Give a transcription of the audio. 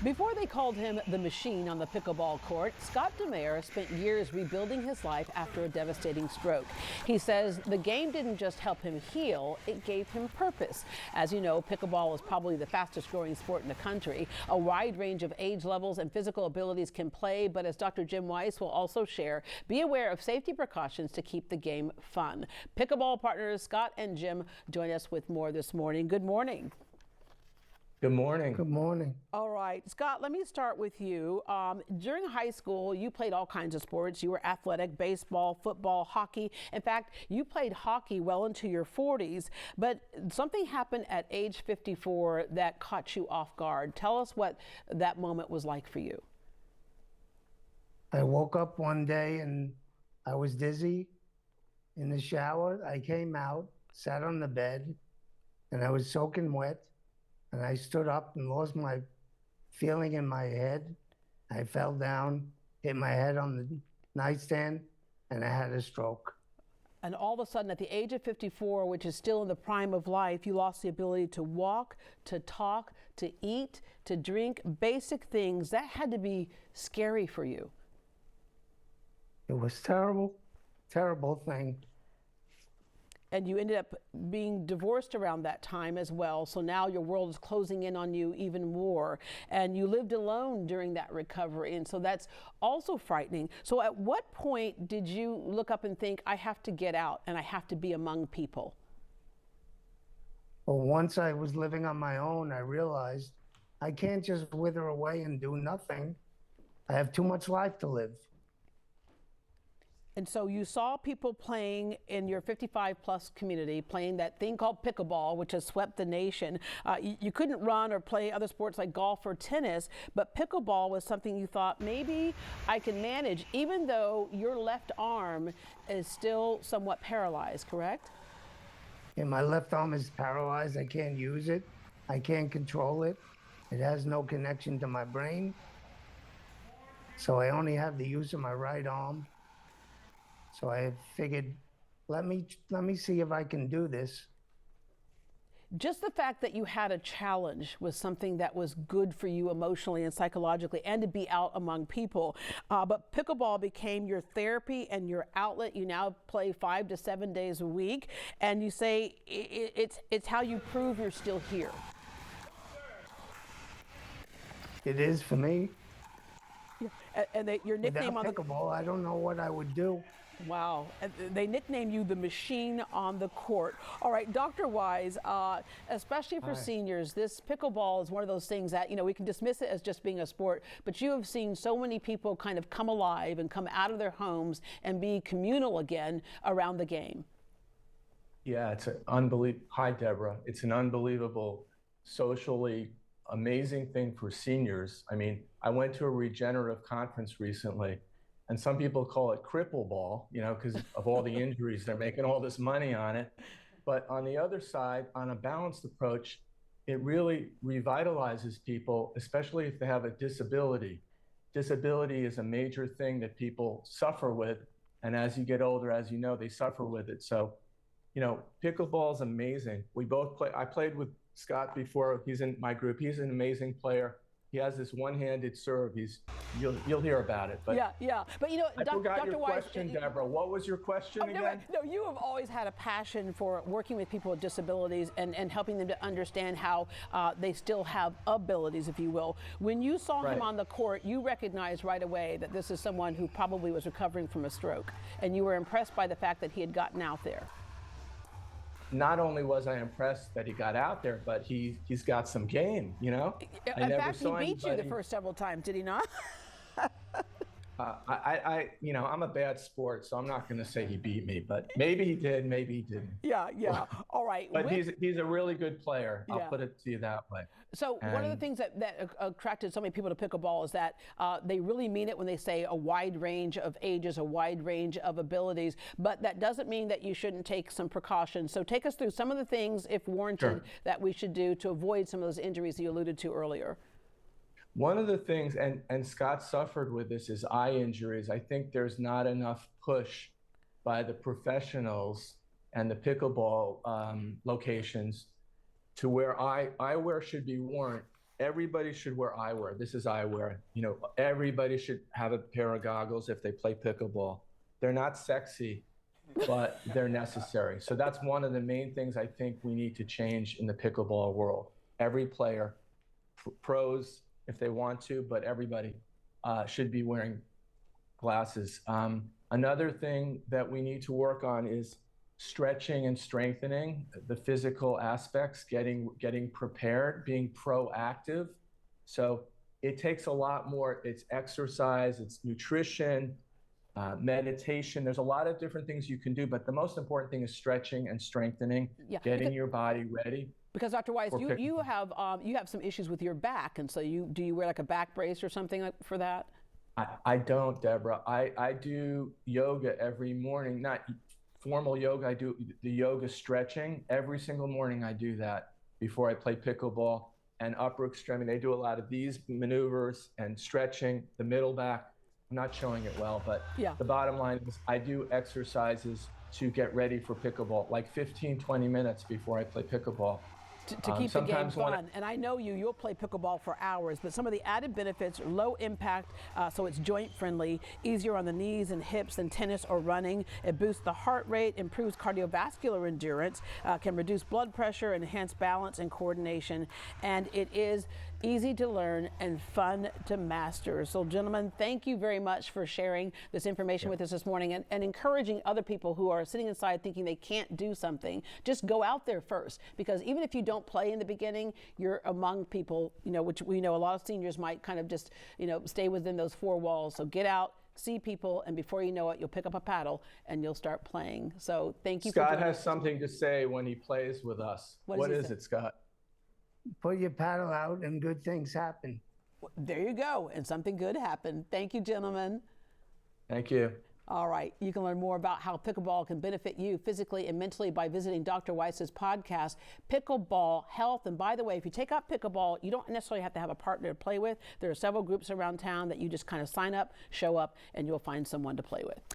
Before they called him the machine on the pickleball court, Scott DeMare spent years rebuilding his life after a devastating stroke. He says the game didn't just help him heal, it gave him purpose. As you know, pickleball is probably the fastest growing sport in the country. A wide range of age levels and physical abilities can play, but as Dr. Jim Weiss will also share, be aware of safety precautions to keep the game fun. Pickleball partners Scott and Jim join us with more this morning. Good morning. Good morning. Good morning. All right, Scott, let me start with you. During high school, you played all kinds of sports. You were athletic, baseball, football, hockey. In fact, you played hockey well into your 40s, but something happened at age 54 that caught you off guard. Tell us what that moment was like for you. I woke up one day and I was dizzy in the shower. I came out, sat on the bed, and I was soaking wet. And I stood up and lost my feeling in my head. I fell down, hit my head on the nightstand, and I had a stroke. And all of a sudden, at the age of 54, which is still in the prime of life, you lost the ability to walk, to talk, to eat, to drink, basic things. That had to be scary for you. It was terrible, terrible thing. And you ended up being divorced around that time as well. So now your world is closing in on you even more. And you lived alone during that recovery. And so that's also frightening. So at what point did you look up and think, I have to get out and I have to be among people? Well, once I was living on my own, I realized I can't just wither away and do nothing. I have too much life to live. And so you saw people playing in your 55 plus community, playing that thing called pickleball, which has swept the nation. You couldn't run or play other sports like golf or tennis, but pickleball was something you thought maybe I can manage, even though your left arm is still somewhat paralyzed, correct? And my left arm is paralyzed. I can't use it. I can't control it. It has no connection to my brain. So I only have the use of my right arm. So I figured, let me see if I can do this. Just the fact that you had a challenge was something that was good for you emotionally and psychologically, and to be out among people. But pickleball became your therapy and your outlet. You now play 5 to 7 days a week, and you say it's how you prove you're still here. It is for me. Yeah. And your nickname Without on pickleball, I don't know what I would do. Wow. And they nickname you the machine on the court. All right, Dr. Wise, especially for seniors, this pickleball is one of those things that, we can dismiss it as just being a sport, but you have seen so many people kind of come alive and come out of their homes and be communal again around the game. Yeah, it's an unbelievable. Hi, Deborah. It's an unbelievable, socially amazing thing for seniors. I mean, I went to a regenerative conference recently, and some people call it cripple ball, because of all the injuries. They're making all this money on it. But on the other side, on a balanced approach, it really revitalizes people, especially if they have a disability. Disability is a major thing that people suffer with. And as you get older, as you know, they suffer with it. So, pickleball is amazing. We both play. I played with Scott before. He's in my group. He's an amazing player. He has this one-handed serve. You'll hear about it. But yeah. But I forgot Dr. your Weiss, question, Deborah. What was your question again? No, you have always had a passion for working with people with disabilities and helping them to understand how they still have abilities, if you will. When you saw him on the court, you recognized right away that this is someone who probably was recovering from a stroke, and you were impressed by the fact that he had gotten out there. Not only was I impressed that he got out there, but he's got some game, In fact, he beat you the first several times, did he not? I'm a bad sport, so I'm not going to say he beat me, but maybe he did, maybe he didn't. Yeah. All right. But he's a really good player. Yeah. I'll put it to you that way. So one of the things that attracted so many people to pickleball is that they really mean it when they say a wide range of ages, a wide range of abilities, but that doesn't mean that you shouldn't take some precautions. So take us through some of the things, if warranted, that we should do to avoid some of those injuries that you alluded to earlier. One of the things, and Scott suffered with this, is eye injuries. I think there's not enough push by the professionals and the pickleball locations to where eyewear should be worn everybody should wear eyewear. This is eyewear. You know, everybody should have a pair of goggles if they play pickleball. They're not sexy, but they're necessary. So that's one of the main things I think we need to change in the pickleball world. Every player, pros if they want to, but everybody should be wearing glasses. Another thing that we need to work on is stretching and strengthening the physical aspects, getting prepared, being proactive. So it takes a lot more. It's exercise, it's nutrition, meditation. There's a lot of different things you can do, but the most important thing is stretching and strengthening, getting your body ready. Because Dr. Weiss, you have some issues with your back, and so do you wear like a back brace or something for that? I don't, Deborah. I do yoga every morning, not formal yoga. I do the yoga stretching every single morning. I do that before I play pickleball. And upper extremity, they do a lot of these maneuvers and stretching, the middle back. I'm not showing it well, but the bottom line is I do exercises to get ready for pickleball, like 15, 20 minutes before I play pickleball. To keep the game fun. And I know you'll play pickleball for hours, but some of the added benefits are low impact, so it's joint friendly, easier on the knees and hips than tennis or running. It boosts the heart rate, improves cardiovascular endurance, can reduce blood pressure, enhance balance and coordination, and it is easy to learn and fun to master. So gentlemen, thank you very much for sharing this information with us this morning and encouraging other people who are sitting inside thinking they can't do something. Just go out there first, because even if you don't play in the beginning, you're among people, which we know a lot of seniors might kind of just, stay within those four walls. So get out, see people, and before you know it, you'll pick up a paddle and you'll start playing. So thank you. Scott has something to say when he plays with us. What is it, Scott? Put your paddle out and good things happen. There you go. And something good happened. Thank you, gentlemen. Thank you. All right. You can learn more about how pickleball can benefit you physically and mentally by visiting Dr. Weiss's podcast, Pickleball Health. And by the way, if you take up pickleball, you don't necessarily have to have a partner to play with. There are several groups around town that you just kind of sign up, show up, and you'll find someone to play with.